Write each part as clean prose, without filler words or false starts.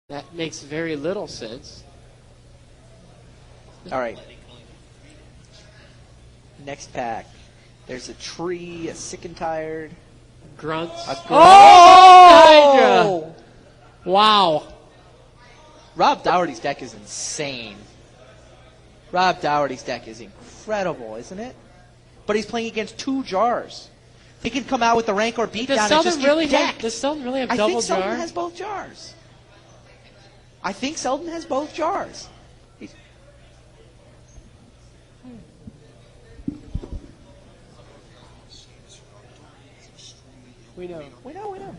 That makes very little sense. All right. Next pack. There's a tree, a sick and tired. Grunts. Oh! Wow. Rob Dougherty's deck is insane. Rob Dougherty's deck is incredible, isn't it? But he's playing against 2 jars. He can come out with the rank or beat down and just get decked. Does Selden really have I double think Selden jar? has both jars. I think Selden has both jars. We know. We know.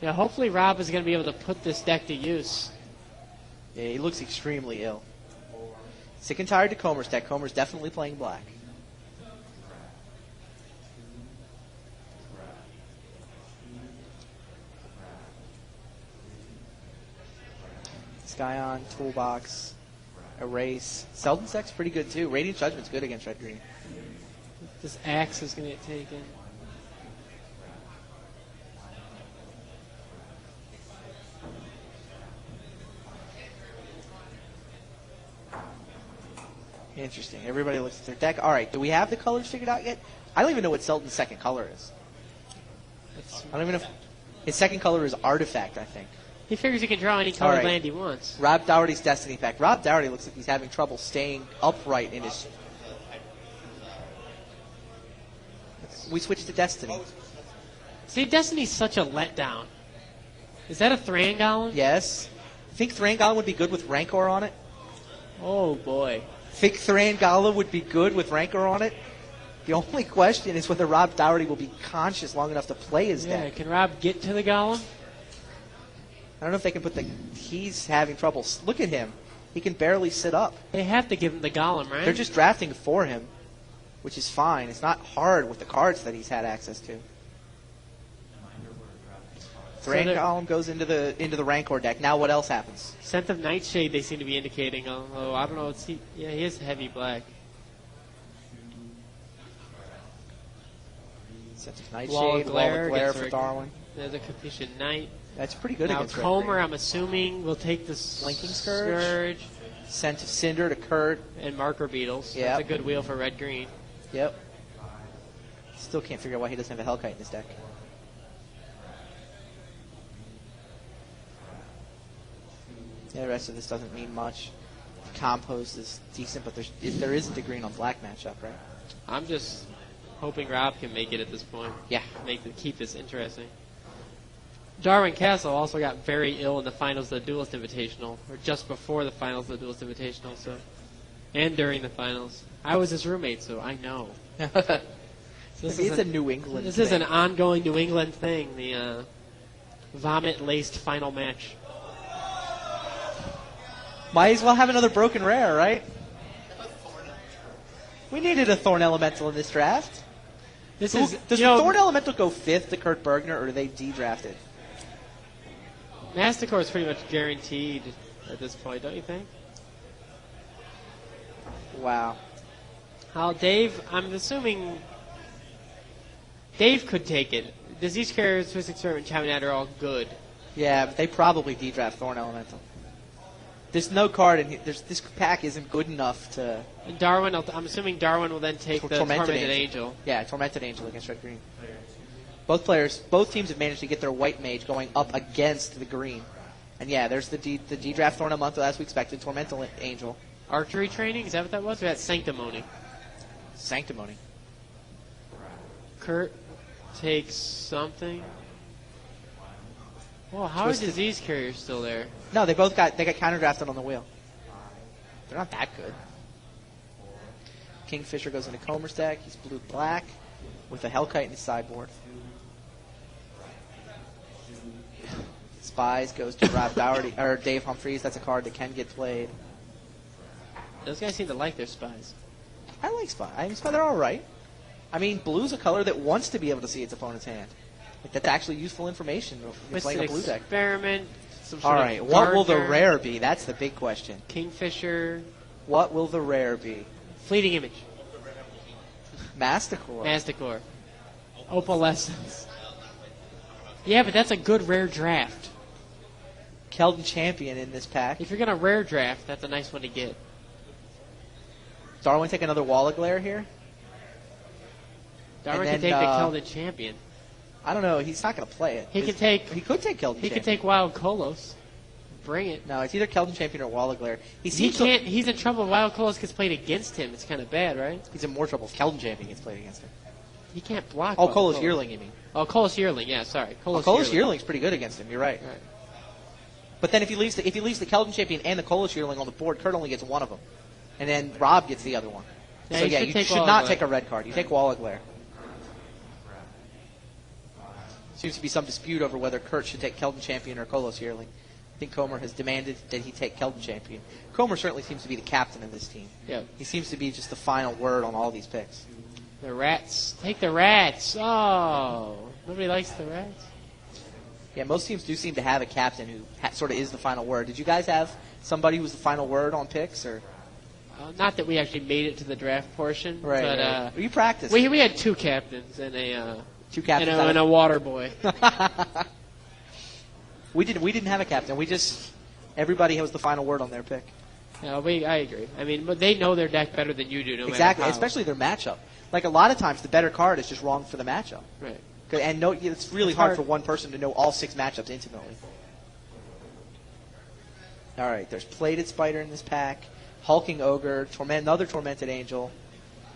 Yeah, hopefully Rob is going to be able to put this deck to use. Yeah, he looks extremely ill. Sick and tired to Comer's deck. Comer's definitely playing black. Skyon, Toolbox, Erase. Selden's deck's pretty good too. Radiant Judgment's good against red-green. This axe is going to get taken. Interesting. Everybody looks at their deck. All right, do we have the colors figured out yet? I don't even know what Selden's second color is. I don't even know if his second color is Artifact, I think. He figures he can draw any color land he wants. Rob Dougherty's Destiny pack. Rob Dougherty looks like he's having trouble staying upright in his... We switched to Destiny. See, Destiny's such a letdown. Is that a Thran Golem? Yes. Think Thran Golem would be good with Rancor on it? Oh, boy. Think Thran Golem would be good with Rancor on it? The only question is whether Rob Dougherty will be conscious long enough to play his deck. Yeah, can Rob get to the Golem? I don't know if they can put the... He's having trouble. Look at him. He can barely sit up. They have to give him the Golem, right? They're just drafting for him, which is fine. It's not hard with the cards that he's had access to. Thran Golem goes into the Rancor deck. Now what else happens? Scent of Nightshade they seem to be indicating, although I don't know. He is heavy black. Scent of Nightshade, Wall of Glare for Darwin. There's a Capricious Knight. That's pretty good now against Comer, I'm assuming, will take the Blinking Scourge. Scent of Cinder to Kurt. And Marker Beetles. Yep. That's a good wheel for red-green. Yep. Still can't figure out why he doesn't have a Hellkite in his deck. Yeah, the rest of this doesn't mean much. Compost is decent, but there isn't a green on black matchup, right? I'm just hoping Rob can make it at this point. Yeah. Keep this interesting. Darwin Castle also got very ill in the finals of the Duelist Invitational, or just before the finals of the Duelist Invitational, and during the finals. I was his roommate, so I know. This is a New England This is an ongoing New England thing, the vomit-laced final match. Might as well have another broken rare, right? We needed a Thorn Elemental in this draft. Does Thorn Elemental go 5th to Kurt Bergner, or do they de-draft it? Masticore is pretty much guaranteed at this point, don't you think? Wow. Dave, I'm assuming Dave could take it. Disease Carrier, Swiss Experiment, Chaminade are all good. Yeah, but they probably de-draft Thorn Elemental. There's no card in here. This pack isn't good enough to... Darwin, I'm assuming Darwin will then take the Tormented Angel. Yeah, Tormented Angel against red-green. Both teams have managed to get their white mage going up against the green. And yeah, there's the de-draft Thorn Elemental as we expected, Tormented Angel. Archery training, is that what that was? Or that's Sanctimony? Sanctimony. Kurt takes something. Well, how is Disease Carrier still there? No, they got counter drafted on the wheel. They're not that good. Kingfisher goes into Comer's deck. He's blue-black with a Hellkite in his sideboard. Spies goes to Rob Dougherty or Dave Humphreys. That's a card that can get played. Those guys seem to like their Spies. I like Spies. I mean, they're all right. I mean, blue's a color that wants to be able to see its opponent's hand. Like, that's actually useful information when you're playing a blue deck. Experiment. All right, what will the rare be? That's the big question. Kingfisher. What will the rare be? Fleeting Image. Masticore. Opalescence. Yeah, but that's a good rare draft. Keldon Champion in this pack. If you're going to rare draft, that's a nice one to get. Darwin take another Wall of Glare here? Darwin can take the Keldon Champion. I don't know. He's not going to play it. He could take Keldon Champion. He could take Wild Kolos. Bring it. No, it's either Keldon Champion or Wall of Glare. He's in trouble. Wild Kolos gets played against him. It's kind of bad, right? He's in more trouble if Keldon Champion gets played against him. He can't block. Oh, Kolos Yearling, you mean? Oh, Kolos Yearling. Yeah, sorry. Kolos Yearling's pretty good against him. You're right. Right. But then if he leaves the Keldon Champion and the Kolos Yearling on the board, Kurt only gets one of them, and then Rob gets the other one. Yeah, So yeah, you should not take a red card. You take Wall of Glare. Seems to be some dispute over whether Kurt should take Keldon Champion or Kolos Yearling. I think Comer has demanded that he take Keldon Champion. Comer certainly seems to be the captain of this team. Yep. He seems to be just the final word on all these picks. The Rats. Take the Rats. Oh. Nobody likes the Rats. Yeah, most teams do seem to have a captain who sort of is the final word. Did you guys have somebody who was the final word on picks? Or not that we actually made it to the draft portion. Right. But, Well, you practiced. We had two captains and a and a water boy. We didn't have a captain. Everybody has the final word on their pick. Yeah, I agree. I mean, but they know their deck better than you do. Exactly, matter how. Especially their matchup. Like a lot of times, the better card is just wrong for the matchup. Right. And it's really hard for one person to know all 6 matchups intimately. All right, there's Plated Spider in this pack, Hulking Ogre, another Tormented Angel.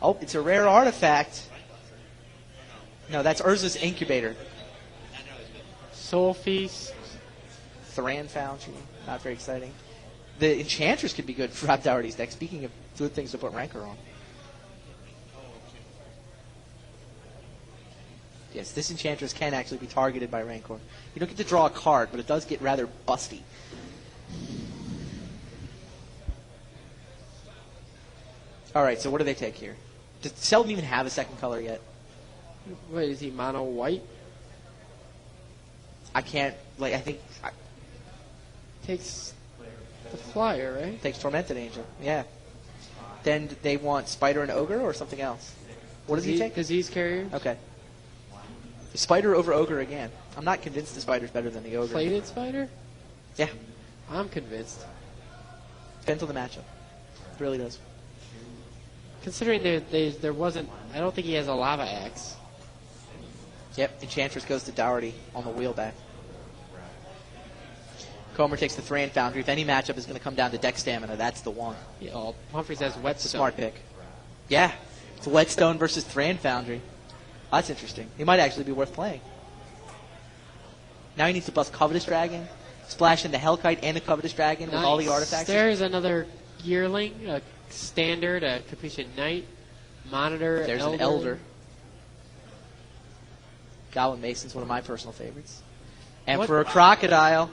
Oh, it's a rare artifact. No, that's Urza's Incubator. Soul Feast. Thran Foundry, not very exciting. The Enchantress could be good for Rob Dougherty's deck, speaking of good things to put Rancor on. Yes, this Enchantress can actually be targeted by Rancor. You don't get to draw a card, but it does get rather busty. All right, so what do they take here? Does Seldon even have a second color yet? What, is he mono white? I can't, I think... Takes the flyer, right? Takes Tormented Angel, yeah. Then they want Spider and Ogre or something else? What does he take? Disease Carrier. Okay. Spider over Ogre again. I'm not convinced the Spider's better than the Ogre. Plated Spider? Yeah. I'm convinced. Depends on the matchup. It really does. Considering there wasn't... I don't think he has a Lava Axe. Yep, Enchantress goes to Dougherty on the wheelback. Comer takes the Thran Foundry. If any matchup is going to come down to deck stamina, that's the one. Yeah, well, Humphreys has Whetstone. It's a smart pick. Yeah, it's Whetstone versus Thran Foundry. That's interesting. He might actually be worth playing. Now he needs to bust Covetous Dragon, splash in the Hellkite and the Covetous Dragon with all the artifacts. There's another Yearling, a Standard, a Capricious Knight, Monitor, There's an Elder. Goblin Mason's one of my personal favorites. And for a Crocodile,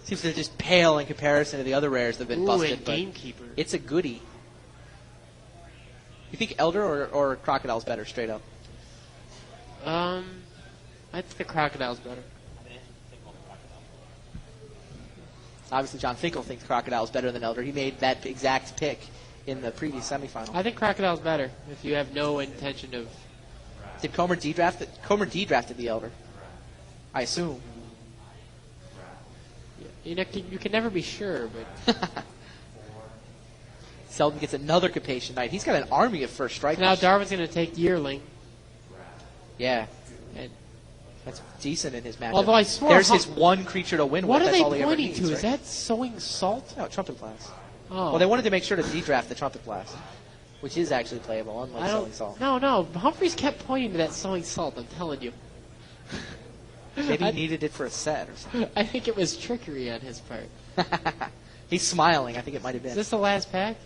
seems to just pale in comparison to the other rares that have been busted. And Gamekeeper. It's a goodie. You think Elder or Crocodile's better, straight up? I think the Crocodile's better. Obviously, John Finkel thinks Crocodile's better than Elder. He made that exact pick in the previous semifinal. I think Crocodile's better if you have no intention of... Did Comer D-draft it? Comer D-drafted the Elder, I assume. You can never be sure, but... Seldon gets another Capacious Knight. He's got an army of first strikers. Now Darwin's going to take Yearling. Yeah. And that's decent in his matchup. although I swore... There's his one creature to win what with. are That's they all he ever pointing needs, to? right? Is that Sowing Salt? No, Trumpet Blast. Oh. Well, they wanted to make sure to D-draft the Trumpet Blast, which is actually playable, unlike Sowing Salt. No. Humphreys kept pointing to that Sowing Salt, I'm telling you. Maybe he needed it for a set or something. I think it was trickery on his part. He's smiling. I think it might have been. Is this the last pack?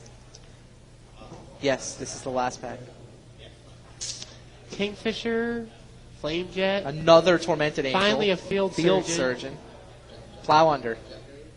Yes, this is the last pack. Kingfisher, Flame Jet. Another Tormented Angel. Finally a Field Surgeon. Plow Under.